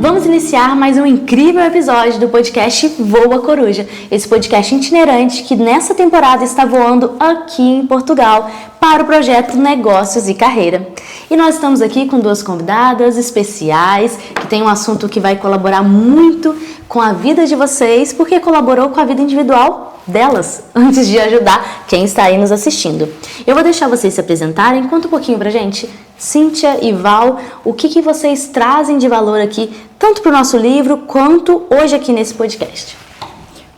Vamos iniciar mais um incrível episódio do podcast Voa Coruja, esse podcast itinerante que nessa temporada está voando aqui em Portugal para o projeto Negócios e Carreira. E nós estamos aqui com duas convidadas especiais que tem um assunto que vai colaborar muito com a vida de vocês, porque colaborou com a vida individual delas, antes de ajudar quem está aí nos assistindo. Eu vou deixar vocês se apresentarem, conta um pouquinho pra gente, Cíntia e Val, o que vocês trazem de valor aqui, tanto para o nosso livro, quanto hoje aqui nesse podcast.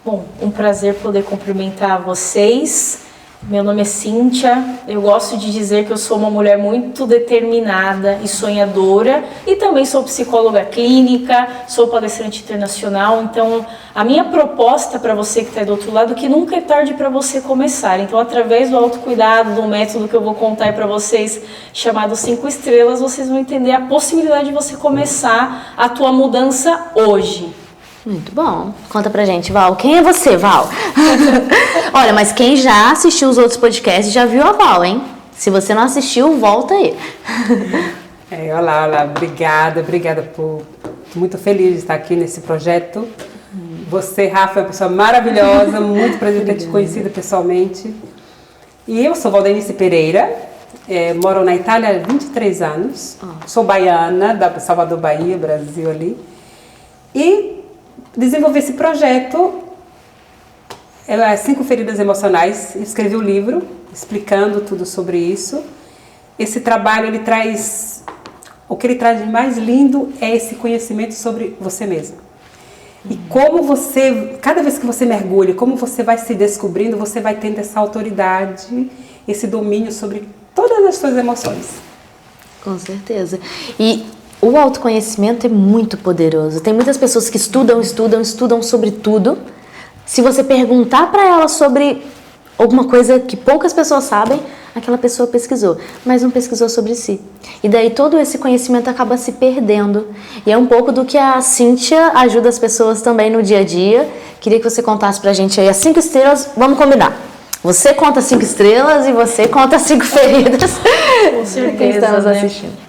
Bom, um prazer poder cumprimentar vocês. Meu nome é Cíntia, eu gosto de dizer que eu sou uma mulher muito determinada e sonhadora e também sou psicóloga clínica, sou palestrante internacional, então a minha proposta para você que está do outro lado é que nunca é tarde para você começar. Então, através do autocuidado, do método que eu vou contar para vocês, chamado 5 estrelas, vocês vão entender a possibilidade de você começar a tua mudança hoje. Muito bom. Conta pra gente, Val. Quem é você, Val? Olha, mas quem já assistiu os outros podcasts já viu a Val, hein? Se você não assistiu, volta aí. Olá. Obrigada por... Tô muito feliz de estar aqui nesse projeto. Você, Rafa, é uma pessoa maravilhosa, muito prazer ter te conhecido pessoalmente. E eu sou Valdenice Pereira, moro na Itália há 23 anos. Sou baiana, da Salvador, Bahia, Brasil ali. E desenvolvi esse projeto, 5 feridas emocionais, escrevi um livro explicando tudo sobre isso. Esse trabalho, o que ele traz de mais lindo é esse conhecimento sobre você mesmo. E como você, cada vez que você mergulha, como você vai se descobrindo, você vai tendo essa autoridade, esse domínio sobre todas as suas emoções. Com certeza. E o autoconhecimento é muito poderoso. Tem muitas pessoas que estudam sobre tudo. Se você perguntar para elas sobre alguma coisa que poucas pessoas sabem, aquela pessoa pesquisou, mas não pesquisou sobre si. E daí todo esse conhecimento acaba se perdendo. E é um pouco do que a Cíntia ajuda as pessoas também no dia a dia. Queria que você contasse pra gente aí as 5 estrelas. Vamos combinar. Você conta 5 estrelas e você conta 5 feridas. Com certeza, quem está nos assistindo.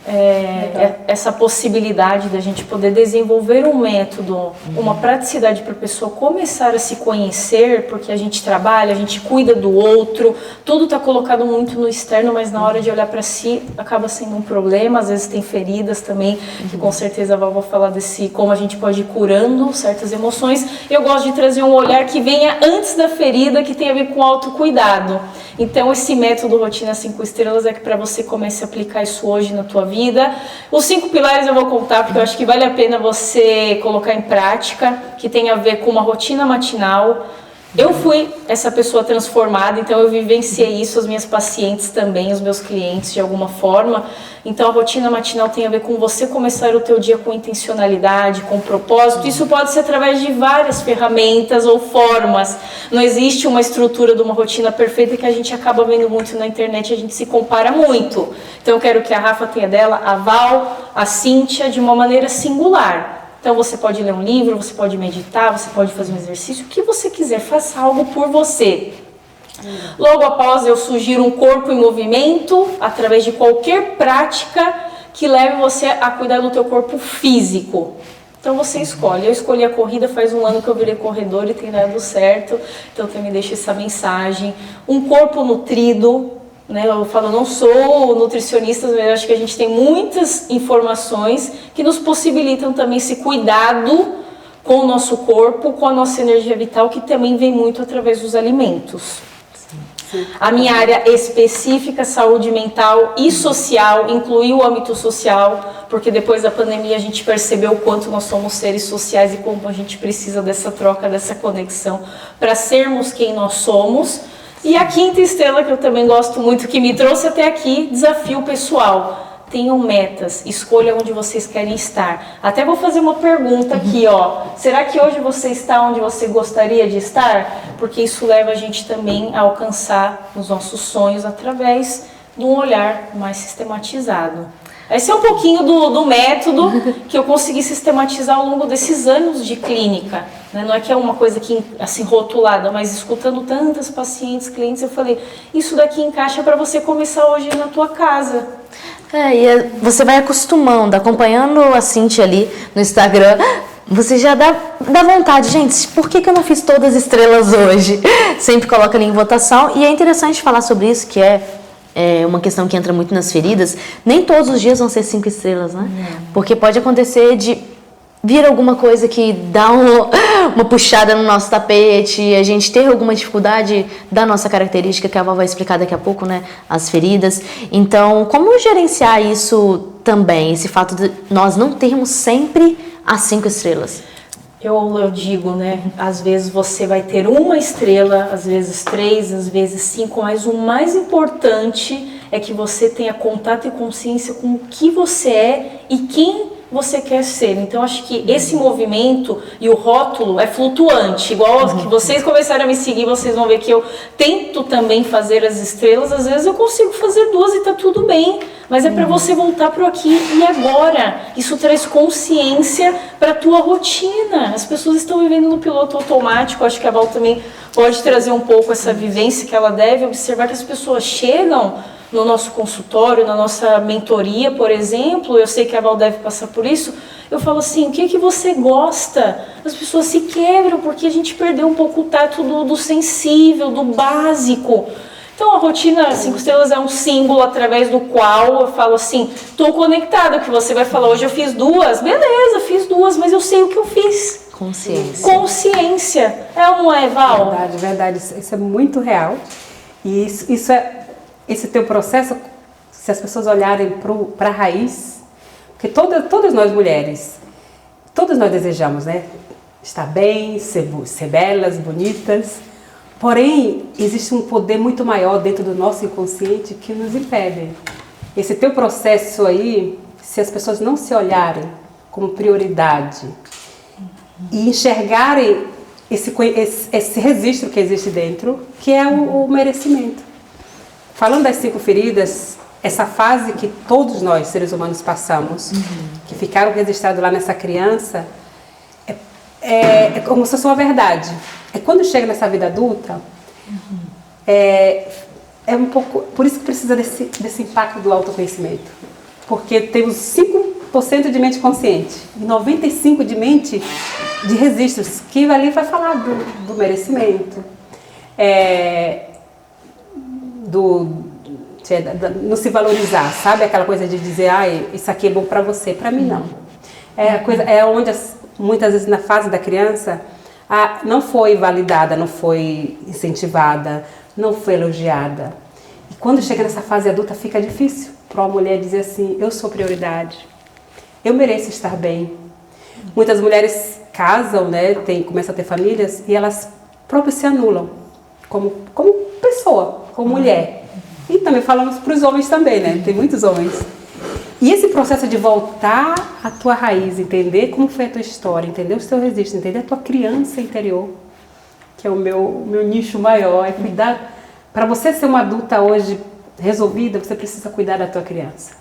Essa possibilidade da gente poder desenvolver um método, uma praticidade para a pessoa começar a se conhecer, porque a gente trabalha, a gente cuida do outro, tudo está colocado muito no externo, mas na hora de olhar para si acaba sendo um problema. Às vezes tem feridas também, que com certeza a Val vai falar desse como a gente pode ir curando certas emoções. Eu gosto de trazer um olhar que venha antes da ferida, que tem a ver com autocuidado. Então esse método Rotina 5 Estrelas é que para você comece a aplicar isso hoje na tua vida. Os 5 pilares eu vou contar porque eu acho que vale a pena você colocar em prática, que tem a ver com uma rotina matinal. Eu fui essa pessoa transformada, então eu vivenciei isso, as minhas pacientes também, os meus clientes de alguma forma. Então a rotina matinal tem a ver com você começar o teu dia com intencionalidade, com propósito. Isso pode ser através de várias ferramentas ou formas. Não existe uma estrutura de uma rotina perfeita que a gente acaba vendo muito na internet, a gente se compara muito. Então eu quero que a Rafa tenha dela, a Val, a Cíntia, de uma maneira singular. Então você pode ler um livro, você pode meditar, você pode fazer um exercício, o que você quiser, faça algo por você. Logo após eu sugiro um corpo em movimento, através de qualquer prática que leve você a cuidar do teu corpo físico. Então você escolhe. Eu escolhi a corrida, faz 1 ano que eu virei corredor e tem dado certo, então também deixo essa mensagem. Um corpo nutrido. Eu falo, não sou nutricionista, mas eu acho que a gente tem muitas informações que nos possibilitam também esse cuidado com o nosso corpo, com a nossa energia vital, que também vem muito através dos alimentos. Sim. A minha área específica, saúde mental e social, inclui o âmbito social, porque depois da pandemia a gente percebeu o quanto nós somos seres sociais e como a gente precisa dessa troca, dessa conexão, para sermos quem nós somos. E a 5ª estrela, que eu também gosto muito, que me trouxe até aqui, desafio pessoal. Tenham metas, escolha onde vocês querem estar. Até vou fazer uma pergunta aqui, será que hoje você está onde você gostaria de estar? Porque isso leva a gente também a alcançar os nossos sonhos através de um olhar mais sistematizado. Esse é um pouquinho do método que eu consegui sistematizar ao longo desses anos de clínica. Não é que é uma coisa que, assim, rotulada, mas escutando tantas pacientes, clientes, eu falei, isso daqui encaixa para você começar hoje na tua casa. Você vai acostumando, acompanhando a Cíntia ali no Instagram, você já dá vontade. Gente, por que eu não fiz todas as estrelas hoje? Sempre coloca ali em votação. E é interessante falar sobre isso, que é uma questão que entra muito nas feridas. Nem todos os dias vão ser 5 estrelas, né? Porque pode acontecer de vir alguma coisa que dá uma puxada no nosso tapete, a gente ter alguma dificuldade da nossa característica, que a Val vai explicar daqui a pouco, né? As feridas. Então, como gerenciar isso também? Esse fato de nós não termos sempre as 5 estrelas. Eu digo, né? Às vezes você vai ter 1 estrela, às vezes 3, às vezes 5, mas o mais importante é que você tenha contato e consciência com o que você é e quem você quer ser. Então, acho que esse movimento e o rótulo é flutuante. Igual que vocês começaram a me seguir, vocês vão ver que eu tento também fazer as estrelas. Às vezes eu consigo fazer 2 e tá tudo bem. Mas é para você voltar pro aqui e agora. Isso traz consciência para tua rotina. As pessoas estão vivendo no piloto automático. Acho que a Val também pode trazer um pouco essa vivência que ela deve observar, que as pessoas chegam no nosso consultório, na nossa mentoria, por exemplo. Eu sei que a Val deve passar por isso. Eu falo assim, o que você gosta? As pessoas se quebram porque a gente perdeu um pouco o tato do sensível, do básico. Então a rotina 5 estrelas é um símbolo através do qual eu falo assim, estou conectada, que você vai falar, hoje eu fiz 2, beleza, fiz 2, mas eu sei o que eu fiz. Consciência. É ou não é, Val? Verdade. Isso é muito real. E isso é, esse teu processo, se as pessoas olharem para a raiz, porque todas nós mulheres, todas nós desejamos, né? Estar bem, ser belas, bonitas. Porém, existe um poder muito maior dentro do nosso inconsciente que nos impede. Esse teu processo aí, se as pessoas não se olharem como prioridade e enxergarem esse registro que existe dentro, que é o merecimento. Falando das 5 feridas, essa fase que todos nós, seres humanos, passamos, que ficaram registrados lá nessa criança, é como se fosse uma verdade. É quando chega nessa vida adulta, é um pouco... Por isso que precisa desse impacto do autoconhecimento. Porque temos 5% de mente consciente e 95% de mente de registros, que ali vai falar do merecimento, não se valorizar, sabe? Aquela coisa de dizer, isso aqui é bom pra você. Pra mim, não. É onde, muitas vezes, na fase da criança, não foi validada, não foi incentivada, não foi elogiada. E quando chega nessa fase adulta, fica difícil para uma mulher dizer assim, eu sou prioridade, eu mereço estar bem. Muitas mulheres casam, né, começam a ter famílias e elas próprias se anulam como pessoa, como mulher. E também falamos para os homens também, né? Tem muitos homens. E esse processo de voltar à tua raiz, entender como foi a tua história, entender os teus registros, entender a tua criança interior, que é o meu nicho maior, é cuidar. Para você ser uma adulta hoje resolvida, você precisa cuidar da tua criança.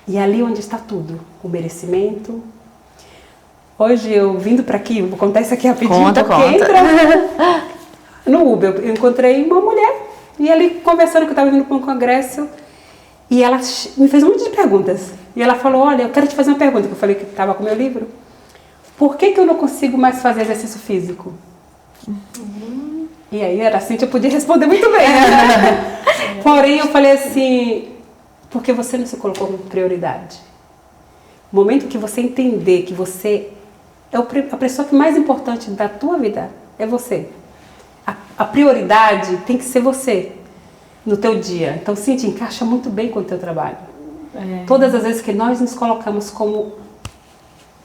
E é ali onde está tudo, o merecimento. Hoje eu vindo para aqui, vou contar isso aqui rapidinho. Conta. No Uber, eu encontrei uma mulher, e ali conversando que eu estava vindo para um congresso, e ela me fez um monte de perguntas. E ela falou, olha, eu quero te fazer uma pergunta, que eu falei que estava com o meu livro. Por que eu não consigo mais fazer exercício físico? E aí era assim que eu podia responder muito bem. Porém, eu falei assim, porque você não se colocou como prioridade. O momento que você entender que você é a pessoa que mais importante da tua vida é você. A prioridade tem que ser você no teu dia. Então, sim, te encaixa muito bem com o teu trabalho. Todas as vezes que nós nos colocamos como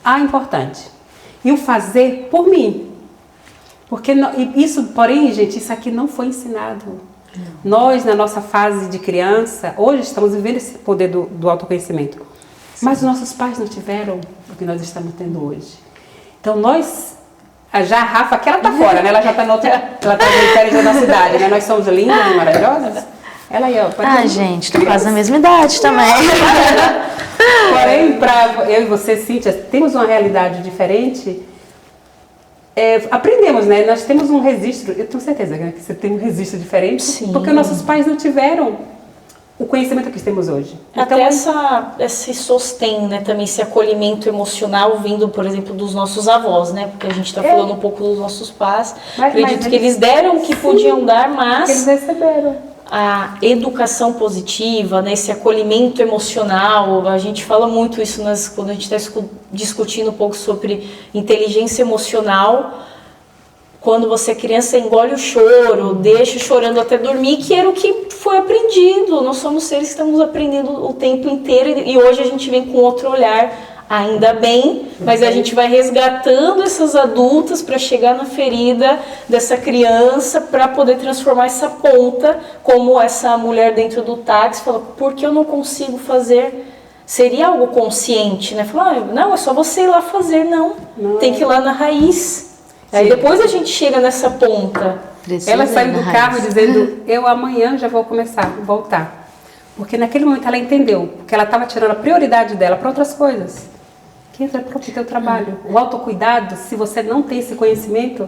a importante. E o fazer por mim. Porque isso, porém, gente, isso aqui não foi ensinado. Não. Nós, na nossa fase de criança, hoje estamos vivendo esse poder do autoconhecimento. Sim. Mas os nossos pais não tiveram o que nós estamos tendo hoje. Então, já a Rafa, aqui ela tá fora, né? Ela já tá ela tá em férias da nossa idade, né? Nós somos lindas e maravilhosas. Ela aí, ó. Gente, tô quase a mesma idade também. Porém, para eu e você, Cíntia, temos uma realidade diferente. Aprendemos, né? Nós temos um registro, eu tenho certeza, né, que você tem um registro diferente, sim, porque nossos pais não tiveram o conhecimento que temos hoje. Até esse sostém, né, também esse acolhimento emocional vindo, por exemplo, dos nossos avós, né, porque a gente está falando um pouco dos nossos pais, acredito que eles deram o que podiam dar, mas eles receberam. A educação positiva, né, esse acolhimento emocional, a gente fala muito isso quando a gente está discutindo um pouco sobre inteligência emocional. Quando você é criança, engole o choro, deixa chorando até dormir, que era o que foi aprendido. Nós somos seres que estamos aprendendo o tempo inteiro e hoje a gente vem com outro olhar, ainda bem, mas a gente vai resgatando essas adultas para chegar na ferida dessa criança, para poder transformar essa ponta, como essa mulher dentro do táxi, fala, por que eu não consigo fazer? Seria algo consciente, né? Falar, não, é só você ir lá fazer, não. Tem que ir lá na raiz. Aí depois a gente chega nessa ponta. Ela saiu do carro dizendo, eu amanhã já vou começar, voltar. Porque naquele momento ela entendeu que ela estava tirando a prioridade dela para outras coisas. Que entra para o teu trabalho. O autocuidado, se você não tem esse conhecimento,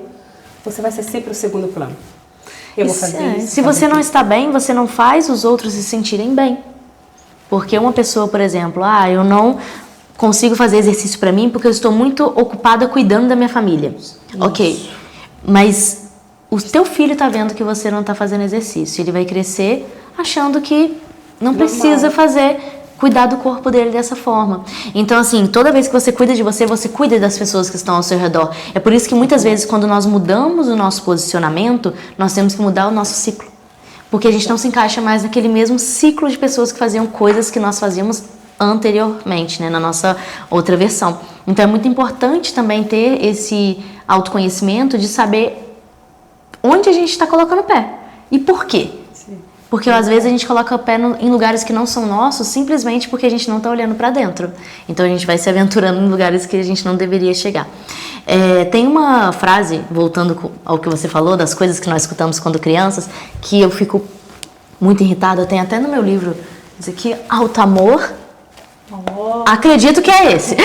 você vai ser sempre o segundo plano. Eu vou fazer isso. Se você não está bem, você não faz os outros se sentirem bem. Porque uma pessoa, por exemplo, eu não consigo fazer exercício para mim porque eu estou muito ocupada cuidando da minha família. Isso. Ok, mas o teu filho está vendo que você não está fazendo exercício. Ele vai crescer achando que não precisa cuidar do corpo dele dessa forma. Então, assim, toda vez que você cuida de você, você cuida das pessoas que estão ao seu redor. É por isso que muitas vezes, quando nós mudamos o nosso posicionamento, nós temos que mudar o nosso ciclo. Porque a gente não se encaixa mais naquele mesmo ciclo de pessoas que faziam coisas que nós fazíamos anteriormente, né, na nossa outra versão. Então é muito importante também ter esse autoconhecimento de saber onde a gente está colocando o pé e por quê. Sim. Porque às vezes a gente coloca o pé em lugares que não são nossos simplesmente porque a gente não está olhando para dentro. Então a gente vai se aventurando em lugares que a gente não deveria chegar. Tem uma frase, voltando ao que você falou, das coisas que nós escutamos quando crianças, que eu fico muito irritada, tem até no meu livro, diz aqui, alto amor. Acredito que é esse.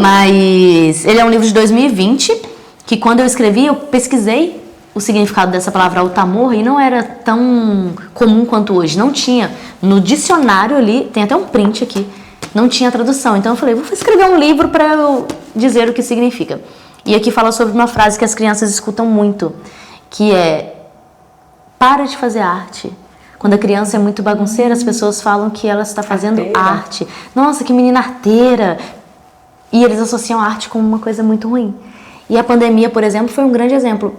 Mas ele é um livro de 2020 que quando eu escrevi eu pesquisei o significado dessa palavra alto amor e não era tão comum quanto hoje. Não tinha. No dicionário ali, tem até um print aqui, não tinha tradução. Então eu falei, vou escrever um livro para eu dizer o que significa. E aqui fala sobre uma frase que as crianças escutam muito, que é: para de fazer arte. Quando a criança é muito bagunceira, as pessoas falam que ela está fazendo arte. Nossa, que menina arteira! E eles associam a arte como uma coisa muito ruim. E a pandemia, por exemplo, foi um grande exemplo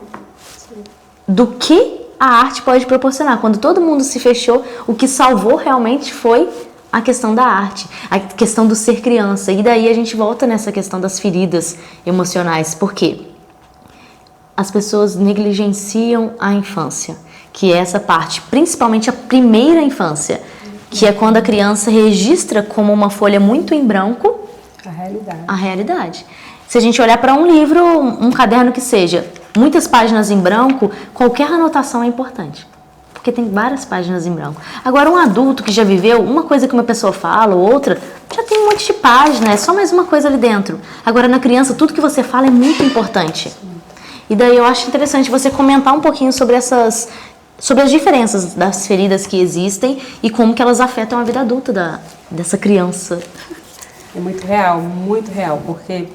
do que a arte pode proporcionar. Quando todo mundo se fechou, o que salvou realmente foi a questão da arte, a questão do ser criança. E daí a gente volta nessa questão das feridas emocionais. Por quê? As pessoas negligenciam a infância, que é essa parte, principalmente a primeira infância, que é quando a criança registra como uma folha muito em branco a realidade. Se a gente olhar para um livro, um caderno que seja, muitas páginas em branco, qualquer anotação é importante, porque tem várias páginas em branco. Agora, um adulto que já viveu, uma coisa que uma pessoa fala ou outra, já tem um monte de página, é só mais uma coisa ali dentro. Agora, na criança, tudo que você fala é muito importante. E daí eu acho interessante você comentar um pouquinho sobre as diferenças das feridas que existem e como que elas afetam a vida adulta dessa criança. É muito real, porque,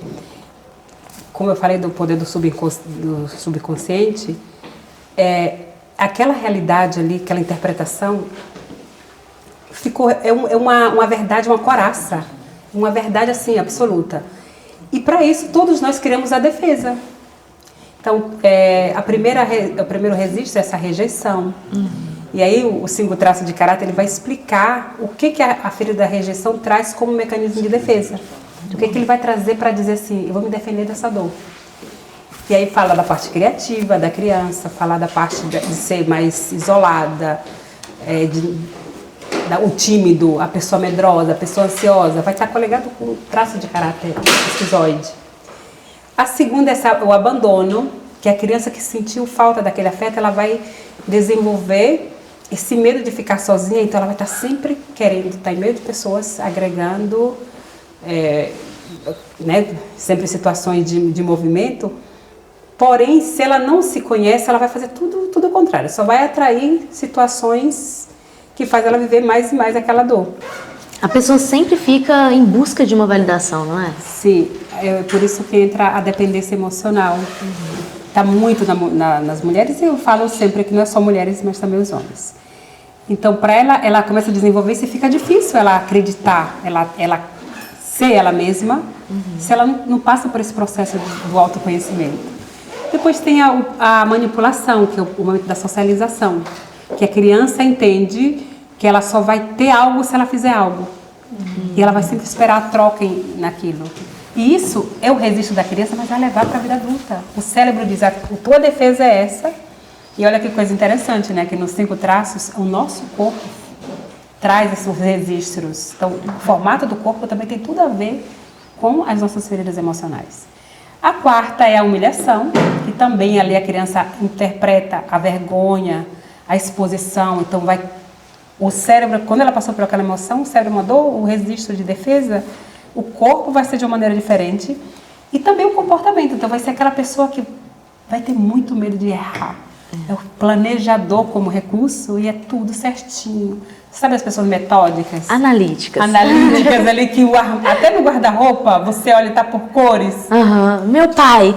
como eu falei do poder do subconsciente, aquela realidade ali, aquela interpretação, é uma verdade, uma coraça, uma verdade assim, absoluta. E para isso, todos nós criamos a defesa. Então, o primeiro registro é essa rejeição. E aí, o 5 traço de caráter, ele vai explicar o que a ferida da rejeição traz como mecanismo de defesa. O que ele vai trazer para dizer assim, eu vou me defender dessa dor. E aí fala da parte criativa da criança, fala da parte de ser mais isolada, o tímido, a pessoa medrosa, a pessoa ansiosa, vai estar coligado com o traço de caráter esquizoide. A segunda é o abandono, que a criança que sentiu falta daquele afeto, ela vai desenvolver esse medo de ficar sozinha, então ela vai estar sempre querendo estar em meio de pessoas, agregando, sempre situações de movimento. Porém, se ela não se conhece, ela vai fazer tudo o contrário, só vai atrair situações que faz ela viver mais e mais aquela dor. A pessoa sempre fica em busca de uma validação, não é? Sim, é por isso que entra a dependência emocional. Está muito nas mulheres, e eu falo sempre que não é só mulheres, mas também os homens. Então, para ela começa a desenvolver isso e fica difícil ela acreditar, ela ser ela mesma, se ela não passa por esse processo do autoconhecimento. Depois tem a manipulação, que é o momento da socialização, que a criança entende que ela só vai ter algo se ela fizer algo. E ela vai sempre esperar a troca naquilo. E isso é o registro da criança, mas vai levar para a vida adulta. O cérebro diz, a tua defesa é essa. E olha que coisa interessante, né? Que nos 5 traços, o nosso corpo traz esses registros. Então, o formato do corpo também tem tudo a ver com as nossas feridas emocionais. A quarta é a humilhação, que também ali a criança interpreta a vergonha, a exposição. Então, o cérebro, quando ela passou por aquela emoção, o cérebro mandou o registro de defesa, o corpo vai ser de uma maneira diferente. E também o comportamento. Então, vai ser aquela pessoa que vai ter muito medo de errar. É o planejador como recurso e é tudo certinho. Sabe as pessoas metódicas? Analíticas. Analíticas ali que até no guarda-roupa você olha e tá por cores. Meu pai.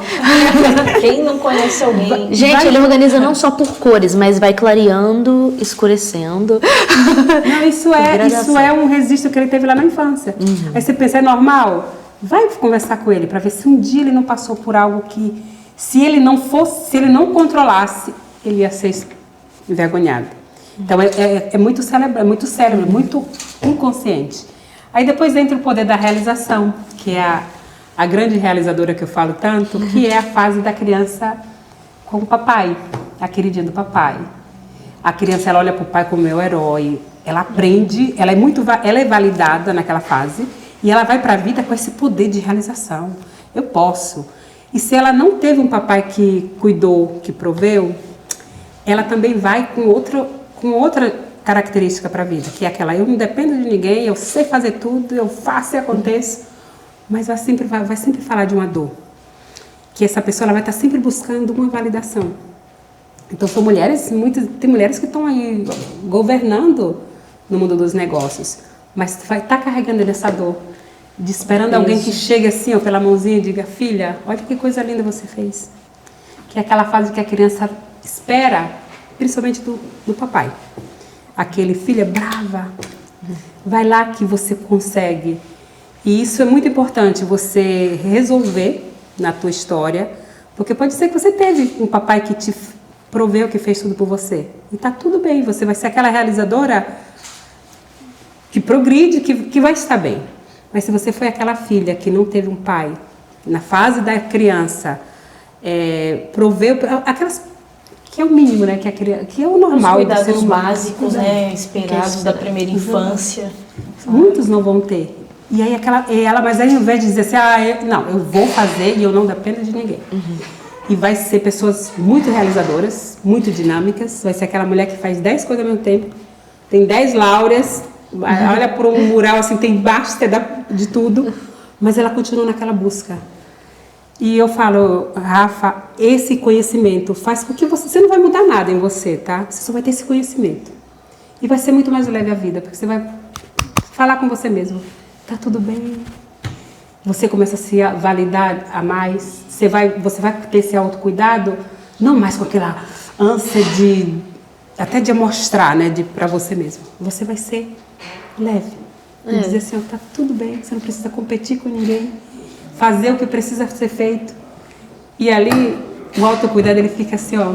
Quem não conhece alguém? Gente, ele organiza não só por cores, mas vai clareando, escurecendo. Não, isso é um registro que ele teve lá na infância. Aí você pensa, é normal? Vai conversar com ele para ver se um dia ele não passou por algo que, se ele não controlasse, ele ia ser envergonhado. Então, é muito cérebro, muito inconsciente. Aí depois entra o poder da realização, que é a grande realizadora que eu falo tanto, que é a fase da criança com o papai, a queridinha do papai. A criança, ela olha para o pai como meu herói, ela aprende, ela é validada naquela fase, e ela vai para a vida com esse poder de realização. Eu posso. E se ela não teve um papai que cuidou, que proveu, ela também vai com outra característica para a vida, que é aquela, eu não dependo de ninguém, eu sei fazer tudo, eu faço e aconteço, mas vai sempre falar de uma dor. Que essa pessoa ela vai estar sempre buscando uma validação. Então são mulheres, tem mulheres que estão aí governando no mundo dos negócios, mas vai estar carregando essa dor, esperando alguém que chegue assim, ó, pela mãozinha e diga, filha, olha que coisa linda você fez. Que é aquela fase que a criança espera, principalmente do papai. Aquele, filha, brava, vai lá que você consegue. E isso é muito importante, você resolver na tua história, porque pode ser que você teve um papai que te proveu, que fez tudo por você. E tá tudo bem, você vai ser aquela realizadora que progride, que vai estar bem. Mas se você foi aquela filha que não teve um pai, na fase da criança, proveu aquelas que é o mínimo, né? Que é o normal. Os cuidados básicos, né? Esperados da primeira infância. Muitos não vão ter. E aí mas aí ao invés de dizer assim, eu vou fazer e eu não dependo de ninguém. E vai ser pessoas muito realizadoras, muito dinâmicas. Vai ser aquela mulher que faz 10 coisas ao mesmo tempo, tem 10 láureas, olha por um mural assim, tem basta de tudo, mas ela continua naquela busca. E eu falo, Rafa, esse conhecimento faz com que você não vai mudar nada em você, tá? Você só vai ter esse conhecimento. E vai ser muito mais leve a vida, porque você vai falar com você mesmo. Tá tudo bem. Você começa a se validar a mais. Você vai ter esse autocuidado, não mais com aquela ânsia até de mostrar, né, para você mesmo. Você vai ser leve. E dizer assim, tá tudo bem, você não precisa competir com ninguém. Fazer o que precisa ser feito. E ali, o autocuidado, ele fica assim, ó.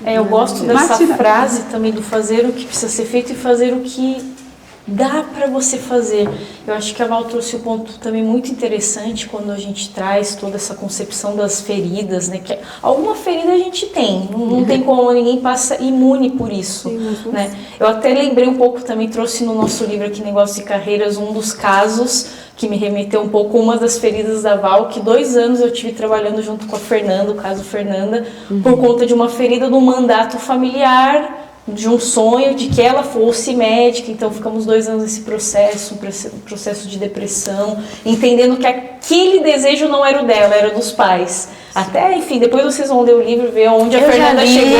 Eu gosto dessa frase também do fazer o que precisa ser feito e fazer o que dá para você fazer. Eu acho que a Val trouxe um ponto também muito interessante quando a gente traz toda essa concepção das feridas, né? Que alguma ferida a gente tem, não tem como ninguém passa imune por isso, né? Eu até lembrei um pouco, também trouxe no nosso livro aqui, Negócios e Carreiras, um dos casos que me remeteu um pouco uma das feridas da Val, que 2 anos eu tive trabalhando junto com a Fernanda, o caso Fernanda, por conta de uma ferida do mandato familiar, de um sonho de que ela fosse médica. Então ficamos 2 anos nesse processo, um processo de depressão, entendendo que aquele desejo não era o dela, era dos pais. Até, enfim, depois vocês vão ler o livro, ver onde a Fernanda chegou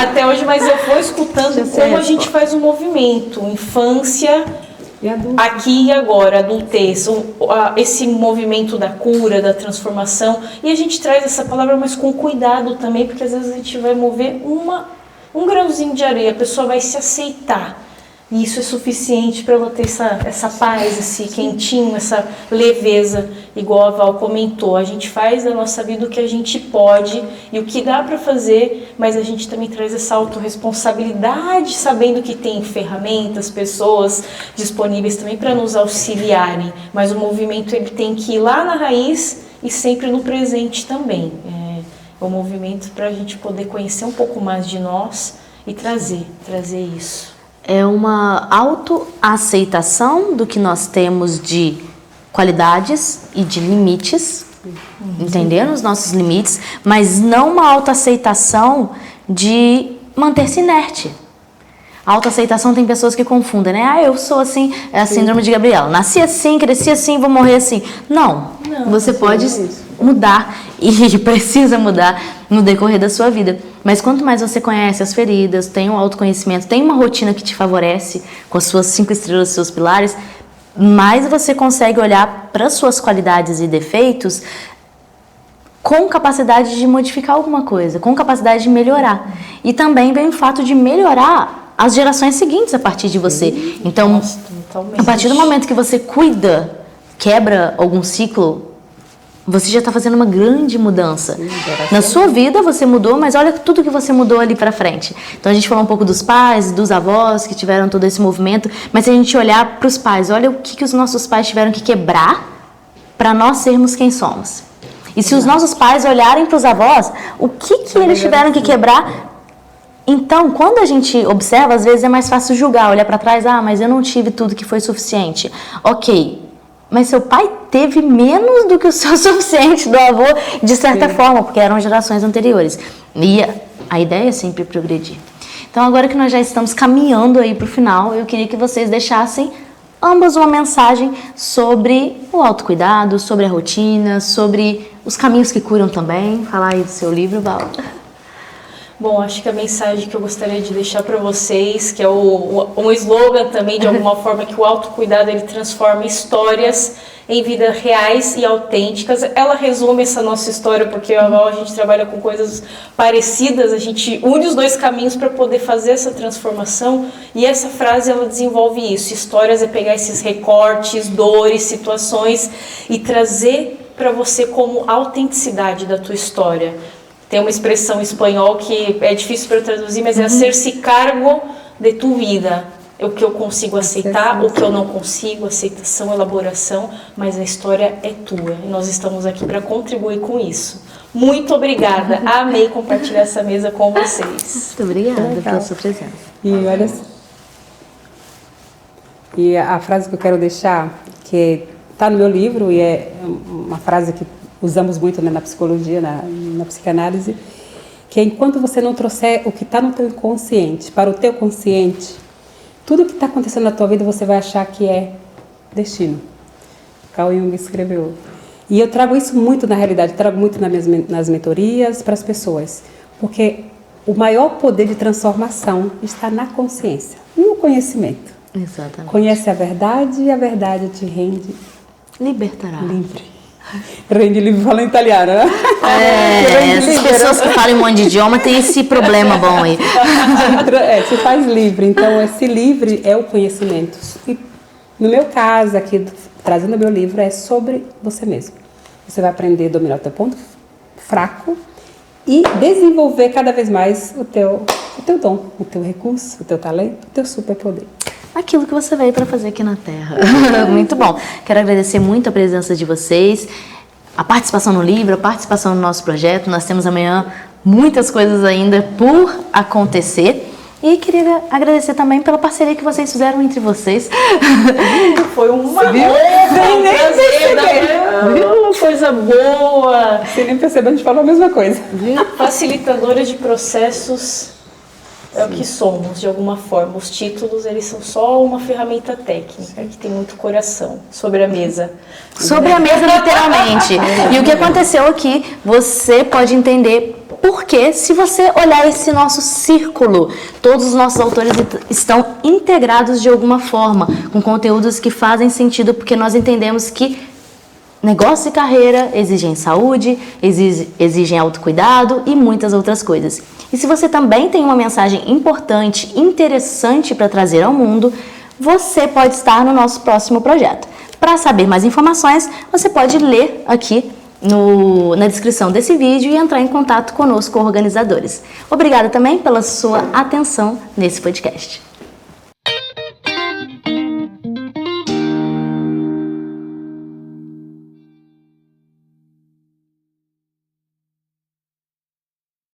até hoje, mas eu vou escutando como a gente faz um movimento, infância, aqui e agora, adultez, esse movimento da cura, da transformação, e a gente traz essa palavra, mas com cuidado também, porque às vezes a gente vai mover um grãozinho de areia, a pessoa vai se aceitar. E isso é suficiente para ela ter essa paz, esse quentinho, essa leveza, igual a Val comentou. A gente faz da nossa vida o que a gente pode e o que dá para fazer, mas a gente também traz essa autorresponsabilidade, sabendo que tem ferramentas, pessoas disponíveis também para nos auxiliarem. Mas o movimento ele tem que ir lá na raiz e sempre no presente também. É um movimento para a gente poder conhecer um pouco mais de nós e trazer isso. É uma autoaceitação do que nós temos de qualidades e de limites, entendendo os nossos limites, mas não uma autoaceitação de manter-se inerte. A autoaceitação tem pessoas que confundem, né? Eu sou assim, é a síndrome de Gabriela. Nasci assim, cresci assim, vou morrer assim. Não, você pode mudar e precisa mudar no decorrer da sua vida. Mas quanto mais você conhece as feridas, tem um autoconhecimento, tem uma rotina que te favorece com as suas 5 estrelas, seus pilares, mais você consegue olhar para as suas qualidades e defeitos com capacidade de modificar alguma coisa, com capacidade de melhorar. E também vem o fato de melhorar as gerações seguintes a partir de você. Então, a partir do momento que você cuida, quebra algum ciclo, você já está fazendo uma grande mudança. Na sua vida você mudou, mas olha tudo que você mudou ali para frente. Então a gente falou um pouco dos pais, dos avós que tiveram todo esse movimento, mas se a gente olhar para os pais, olha o que os nossos pais tiveram que quebrar para nós sermos quem somos. E se os nossos pais olharem para os avós, o que eles tiveram que quebrar? Então, quando a gente observa, às vezes é mais fácil julgar, olhar para trás, mas eu não tive tudo que foi suficiente. Ok. Mas seu pai teve menos do que o seu suficiente do avô, de certa forma, porque eram gerações anteriores. E a ideia é sempre progredir. Então, agora que nós já estamos caminhando aí para o final, eu queria que vocês deixassem ambas uma mensagem sobre o autocuidado, sobre a rotina, sobre os caminhos que curam também. Falar aí do seu livro, Val. Bom, acho que a mensagem que eu gostaria de deixar para vocês, que é um slogan também, de alguma forma, que o autocuidado ele transforma histórias em vidas reais e autênticas. Ela resume essa nossa história, porque a gente trabalha com coisas parecidas, a gente une os dois caminhos para poder fazer essa transformação, e essa frase ela desenvolve isso. Histórias é pegar esses recortes, dores, situações e trazer para você como autenticidade da tua história. Tem uma expressão em espanhol que é difícil para eu traduzir, mas é hacer-se cargo de tu vida. O que eu consigo aceitar, o que eu não consigo, aceitação, elaboração, mas a história é tua. E nós estamos aqui para contribuir com isso. Muito obrigada. Amei compartilhar essa mesa com vocês. Muito obrigada pela sua presença. E olha, e a frase que eu quero deixar, que está no meu livro, e é uma frase que usamos muito, né, na psicologia, na psicanálise, que é: enquanto você não trouxer o que está no teu inconsciente para o teu consciente, tudo que está acontecendo na tua vida você vai achar que é destino. Carl Jung escreveu. E eu trago isso muito na realidade, trago muito nas mentorias para as pessoas, porque o maior poder de transformação está na consciência, no conhecimento. Exatamente. Conhece a verdade e a verdade te rende. Libertará. Livre. Rende livre, fala em italiano, né? Essas pessoas que falam um monte de idioma têm esse problema bom aí. Se faz livre. Então, esse livre é o conhecimento. E no meu caso, aqui, trazendo o meu livro, é sobre você mesmo. Você vai aprender a dominar o teu ponto fraco e desenvolver cada vez mais o teu dom, o teu recurso, o teu talento, o teu superpoder. Aquilo que você veio para fazer aqui na Terra. Muito bom. Quero agradecer muito a presença de vocês, a participação no livro, a participação no nosso projeto. Nós temos amanhã muitas coisas ainda por acontecer. E queria agradecer também pela parceria que vocês fizeram entre vocês. Foi uma coisa boa. Você nem percebeu, a gente falou a mesma coisa. Facilitadora de processos é o que somos, de alguma forma. Os títulos, eles são só uma ferramenta técnica, que tem muito coração sobre a mesa. Sobre a mesa, literalmente. E o que aconteceu aqui, você pode entender porque, se você olhar esse nosso círculo, todos os nossos autores estão integrados de alguma forma, com conteúdos que fazem sentido, porque nós entendemos que negócio e carreira exigem saúde, exigem autocuidado e muitas outras coisas. E se você também tem uma mensagem importante, interessante para trazer ao mundo, você pode estar no nosso próximo projeto. Para saber mais informações, você pode ler aqui na descrição desse vídeo e entrar em contato conosco, organizadores. Obrigada também pela sua atenção nesse podcast.